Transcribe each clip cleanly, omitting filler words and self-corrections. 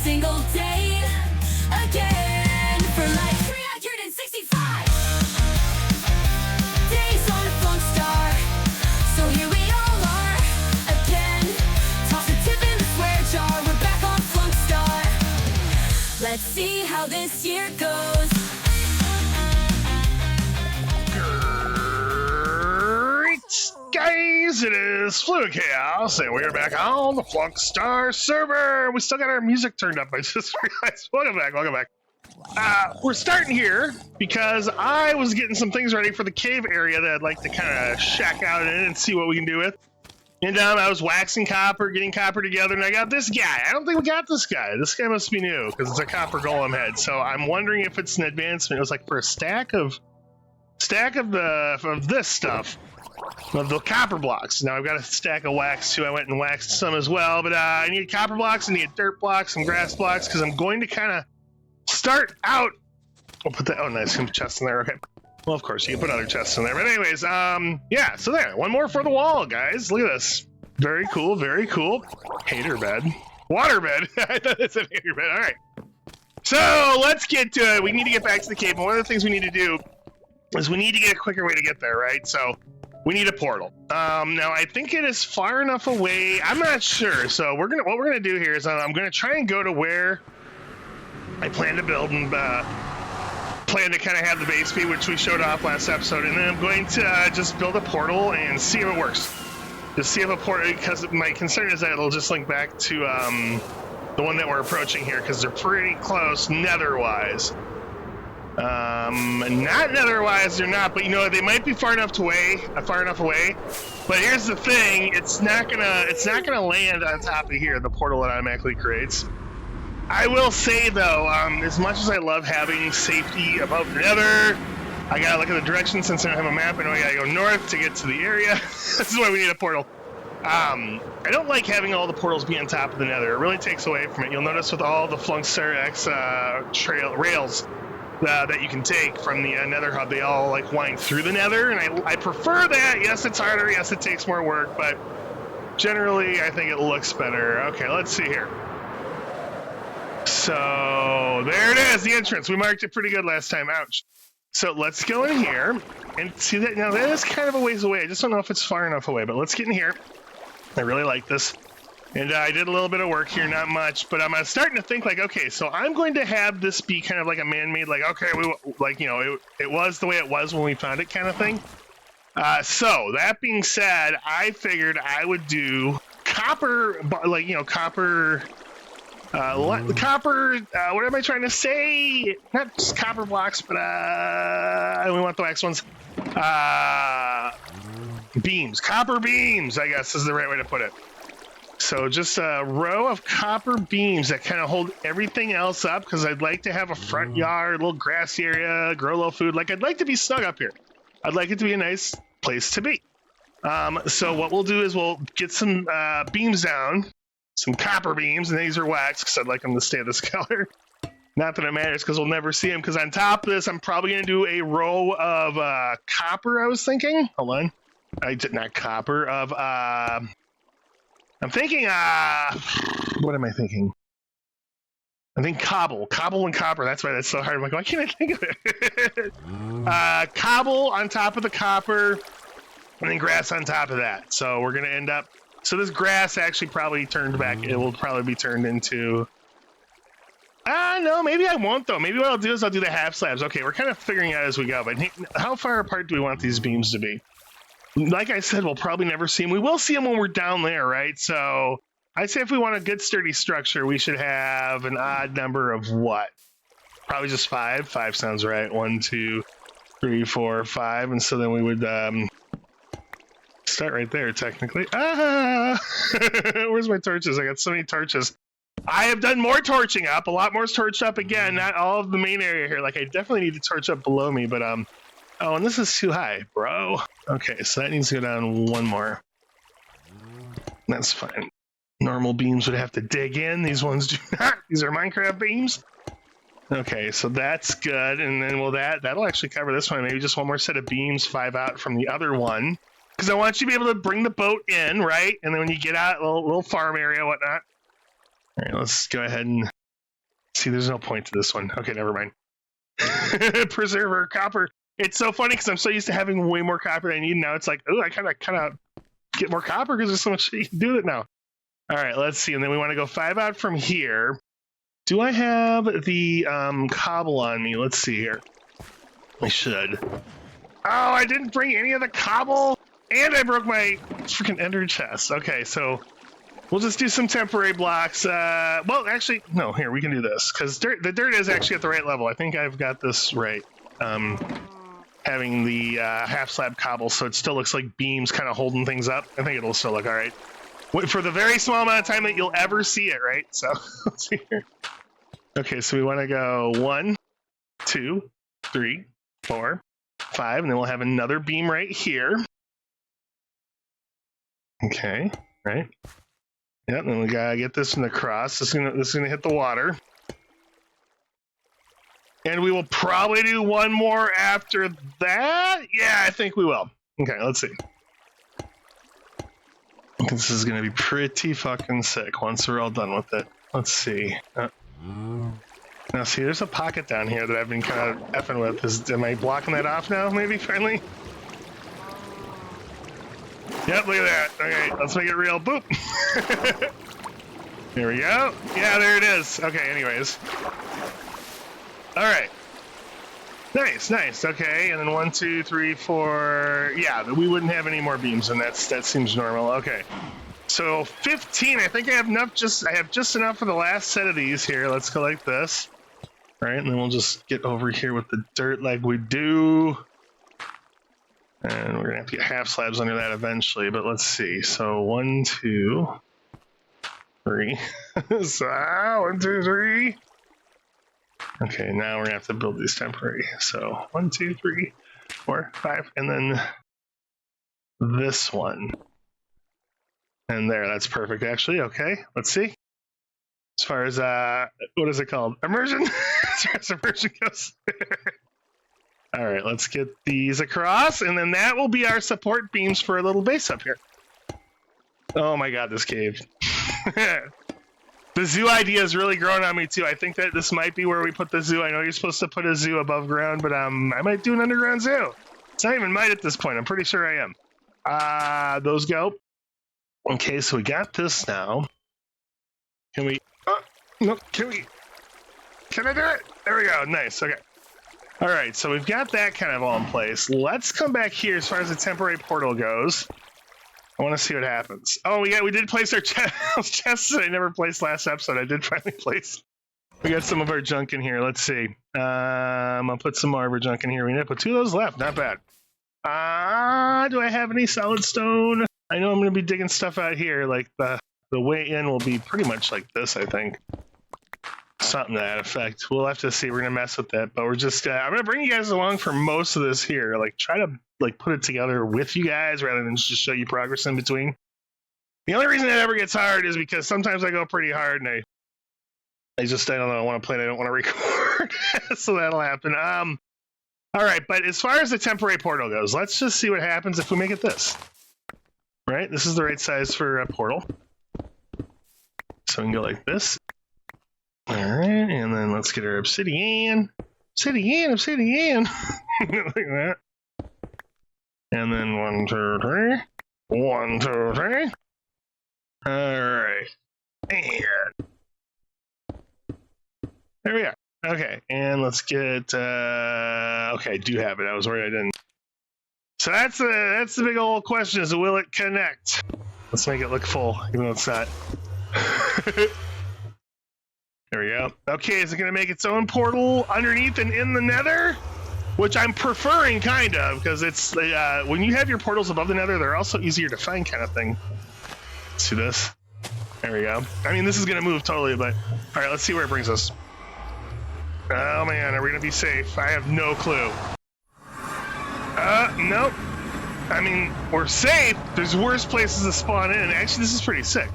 single day again for like 365 days on Flunkstar. So here we all are again. Toss a tip in the swear jar. We're back on Flunkstar. Let's see how this year goes. Guys, it is fluentchaos, and we're back on the Flunkstar server. We still got our music turned up. I just realized. Welcome back. We're starting here because I was getting some things ready for the cave area that I'd like to kind of shack out in and see what we can do with. And I was waxing copper, getting copper together, and I got this guy. I don't think we got this guy. This guy must be new because it's a copper golem head. So I'm wondering if it's an advancement. It was like for a stack of this stuff. Of the copper blocks. Now I've got a stack of wax too. I went and waxed some as well, but I need copper blocks, I need dirt blocks, some grass blocks, because I'm going to kind of start out. We'll put that. Oh, nice, some chests in there. Okay. Well, of course you can put other chests in there, but anyways, yeah. So there, one more for the wall, guys. Look at this. Very cool. Very cool. Hater bed, water bed. I thought it said hater bed. All right. So let's get to it. We need to get back to the cave. And one of the things we need to do is we need to get a quicker way to get there, right? So. We need a portal. Now I think it is far enough away. I'm not sure. So what we're gonna do here is I'm gonna try and go to where I plan to build and plan to kind of have the base be, which we showed off last episode, and then I'm going to just build a portal and see if it works. Just see if a portal, because my concern is that it'll just link back to the one that we're approaching here, because they're pretty close nether-wise. Not nether-wise, they're not, but you know, they might be far enough away. But here's the thing: it's not gonna land on top of here. The portal it automatically creates. I will say though, as much as I love having safety above the nether, I gotta look at the direction since I don't have a map. I know I gotta go north to get to the area. This is why we need a portal. I don't like having all the portals be on top of the nether. It really takes away from it. You'll notice with all the Flunkstar X rails. That you can take from the nether hub, they all like wind through the nether, and I prefer that. Yes, it's harder, yes, it takes more work, but generally I think it looks better. Okay, let's see here. So there it is, the entrance. We marked it pretty good last time. Ouch. So let's go in here and see that. Now that is kind of a ways away. I just don't know if it's far enough away, but let's get in here. I really like this. And I did a little bit of work here, not much, but I'm starting to think like, okay, so I'm going to have this be kind of like a man-made, like, okay, it was the way it was when we found it kind of thing. So that being said, I figured I would do copper, copper, what am I trying to say? Not just copper blocks, but we want the wax ones. Beams, copper beams, I guess is the right way to put it. So just a row of copper beams that kind of hold everything else up, because I'd like to have a front yard, a little grassy area, grow a little food. Like, I'd like to be snug up here. I'd like it to be a nice place to be. So what we'll do is we'll get some beams down, some copper beams, and these are wax because I'd like them to stay this color. Not that it matters because we'll never see them, because on top of this, I'm probably going to do a row of copper, I was thinking. Hold on. I did not copper, of... I'm thinking, what am I thinking? I think cobble and copper. That's why that's so hard. I'm like, why can't I think of it? Cobble on top of the copper, and then grass on top of that. So we're going to end up, so this grass actually probably turned back. It will probably be turned into, no, maybe I won't though. Maybe what I'll do is I'll do the half slabs. Okay, we're kind of figuring out as we go, but how far apart do we want these beams to be? Like I said, we'll probably never see them. We will see them when we're down there, right? So I'd say if we want a good sturdy structure, we should have an odd number of what? Probably just 5. 5 sounds right. 1, 2, 3, 4, 5. And so then we would start right there, technically. Where's my torches? I got so many torches. I have done more torching up. A lot more torched up again. Not all of the main area here. Like, I definitely need to torch up below me, but oh, and this is too high, bro. Okay, so that needs to go down one more. That's fine. Normal beams would have to dig in. These ones do not. These are Minecraft beams. Okay, so that's good. And then that'll actually cover this one. Maybe just one more set of beams, 5 out from the other one. Because I want you to be able to bring the boat in, right? And then when you get out, a little farm area, whatnot. All right, let's go ahead and See, there's no point to this one. Okay, never mind. Preserver, copper. It's so funny because I'm so used to having way more copper than I need. Now it's like, oh, I kind of get more copper because there's so much shit you can do it now. All right, let's see. And then we want to go 5 out from here. Do I have the cobble on me? Let's see here. I should. Oh, I didn't bring any of the cobble, and I broke my freaking ender chest. Okay, so we'll just do some temporary blocks. Well, actually, no, here, we can do this, because the dirt is actually at the right level. I think I've got this right. Having the half slab cobble, so it still looks like beams kind of holding things up. I think it'll still look all right. For the very small amount of time that you'll ever see it, right? So, let's see here. Okay, so we want to go 1, 2, 3, 4, 5, and then we'll have another beam right here. Okay, right. Yep, and we gotta get this one across. This is gonna hit the water. And we will probably do one more after that. Yeah, I think we will. Okay, let's see. This is gonna be pretty fucking sick once we're all done with it. Let's see. Now, see, there's a pocket down here that I've been kind of effing with. Am I blocking that off now, maybe, finally? Yep, look at that. Okay, let's make it real. Boop. There we go. Yeah, there it is. Okay, anyways. All right. Nice, nice. Okay, and then 1, 2, 3, 4. Yeah, we wouldn't have any more beams, and that seems normal. Okay. So 15. I think I have enough. I have just enough for the last set of these here. Let's go like this. All right, and then we'll just get over here with the dirt like we do. And we're gonna have to get half slabs under that eventually, but let's see. So 1, 2, 3. So 1, 2, 3. Okay, now we're gonna have to build these temporary. So 1, 2, 3, 4, 5, and then this one. And there, that's perfect actually. Okay, let's see. As far as what is it called? Immersion? As far as immersion goes. All right, let's get these across, and then that will be our support beams for a little base up here. Oh my god, this cave. The zoo idea is really growing on me too. I think that this might be where we put the zoo. I know you're supposed to put a zoo above ground, but I might do an underground zoo. It's not even might at this point. I'm pretty sure I am. Those go. Okay, so we got this now. Can we? No, can we? Can I do it? There we go. Nice. Okay. All right, so we've got that kind of all in place. Let's come back here as far as the temporary portal goes. I want to see what happens. Oh, yeah, we did place our chests that I never placed last episode. I did finally place. We got some of our junk in here. Let's see. I'm going to put some more of our junk in here. We need to put 2 of those left. Not bad. Do I have any solid stone? I know I'm going to be digging stuff out here. Like the way in will be pretty much like this, I think. Something to that effect. We'll have to see. We're gonna mess with that, but we're just I'm gonna bring you guys along for most of this here. Like try to put it together with you guys rather than just show you progress in between. The only reason it ever gets hard is because sometimes I go pretty hard and I don't know, I want to play and I don't want to record. So that'll happen. All right, but as far as the temporary portal goes, let's just see what happens if we make it this. Right? This is the right size for a portal. So we can go like this. All right, and then let's get our obsidian. Obsidian. Like that. And then 1, 2, 3. 1, 2, 3. All right. And there we are. Okay, and let's get. Okay, I do have it. I was worried I didn't. So that's the big old question: is will it connect? Let's make it look full, even though it's not. There we go. Okay, is it going to make its own portal underneath and in the nether? Which I'm preferring, kind of, because it's when you have your portals above the nether, they're also easier to find kind of thing. Let's do this. There we go. I mean, this is going to move totally, but... All right, let's see where it brings us. Oh, man, are we going to be safe? I have no clue. Nope. I mean, we're safe. There's worse places to spawn in. Actually, this is pretty sick.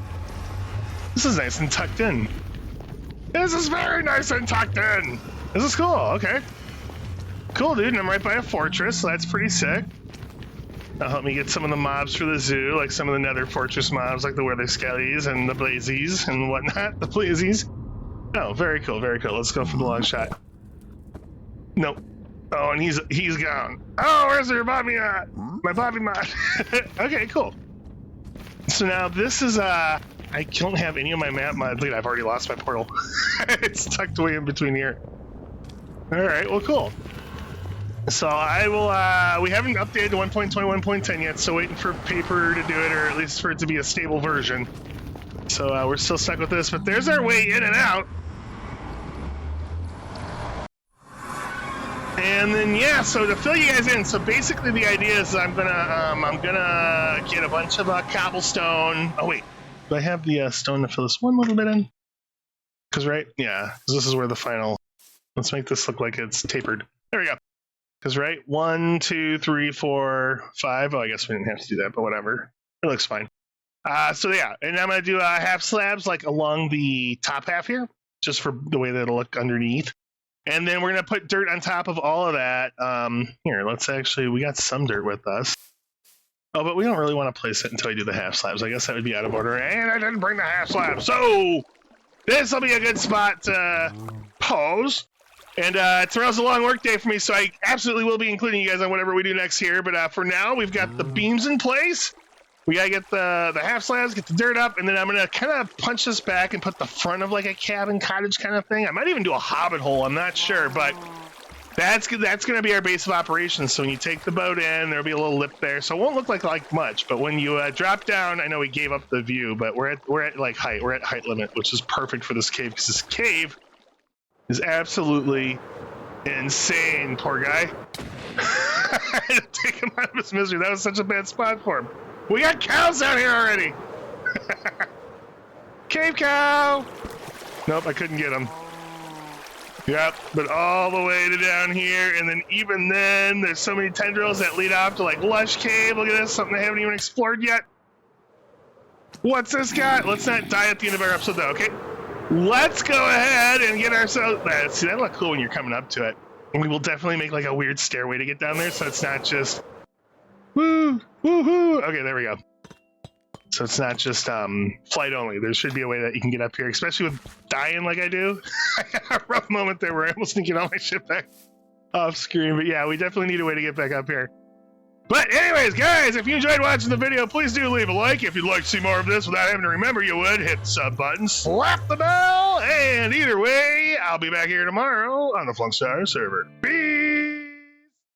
This is nice and tucked in. This is very nice and tucked in. This is cool. Okay. Cool, dude. And I'm right by a fortress, so that's pretty sick. That'll help me get some of the mobs for the zoo, like some of the nether fortress mobs, like the wither skellies and the blazies and whatnot. The blazies. Oh, very cool, very cool. Let's go for the long shot. Nope. Oh, and he's gone. Oh, where's your Bobby mod? My Bobby mod. Okay, cool. So now this is I don't have any of my map mods. Look, I've already lost my portal. It's tucked away in between here. All right, well, cool. So I will. We haven't updated to 1.21.10 yet, so waiting for paper to do it, or at least for it to be a stable version. So we're still stuck with this, but there's our way in and out. And then yeah, so to fill you guys in, so basically the idea is I'm gonna get a bunch of cobblestone. Oh wait, do I have the stone to fill this one little bit in? Because right, yeah, because this is where the final. Let's make this look like it's tapered. There we go. Because right, 1, 2, 3, 4, 5. Oh, I guess we didn't have to do that, but whatever. It looks fine. So yeah, and I'm gonna do half slabs like along the top half here, just for the way that it'll look underneath. And then we're going to put dirt on top of all of that. Here, let's actually, we got some dirt with us. Oh, but we don't really want to place it until we do the half slabs. I guess that would be out of order. And I didn't bring the half slab. So this will be a good spot to pause. And tomorrow's a long work day for me, so I absolutely will be including you guys on whatever we do next here. But for now, we've got the beams in place. We gotta get the half slabs, get the dirt up, and then I'm gonna kind of punch this back and put the front of like a cabin cottage kind of thing. I might even do a hobbit hole, I'm not sure, but that's gonna be our base of operations. So when you take the boat in, there'll be a little lip there, so it won't look like much. But when you drop down, I know we gave up the view, but we're at like height. We're at height limit, which is perfect for this cave because this cave is absolutely insane. Poor guy. I had to take him out of his misery. That was such a bad spot for him. We got cows out here already! Cave cow! Nope, I couldn't get him. Yep, but all the way to down here, and then even then, there's so many tendrils that lead off to like lush cave. Look at this, something I haven't even explored yet. What's this got? Let's not die at the end of our episode though, okay? Let's go ahead and get ourselves... See, that'll look cool when you're coming up to it. And we will definitely make like a weird stairway to get down there, so it's not just... Woo! Woohoo! Okay, there we go. So it's not just flight only. There should be a way that you can get up here, especially with dying like I do. I had a rough moment there where I almost didn't get all my shit back off screen. But yeah, we definitely need a way to get back up here. But anyways, guys, if you enjoyed watching the video, please do leave a like. If you'd like to see more of this without having to remember you would, hit the sub button, slap the bell, and either way, I'll be back here tomorrow on the Flunkstar server. Peace!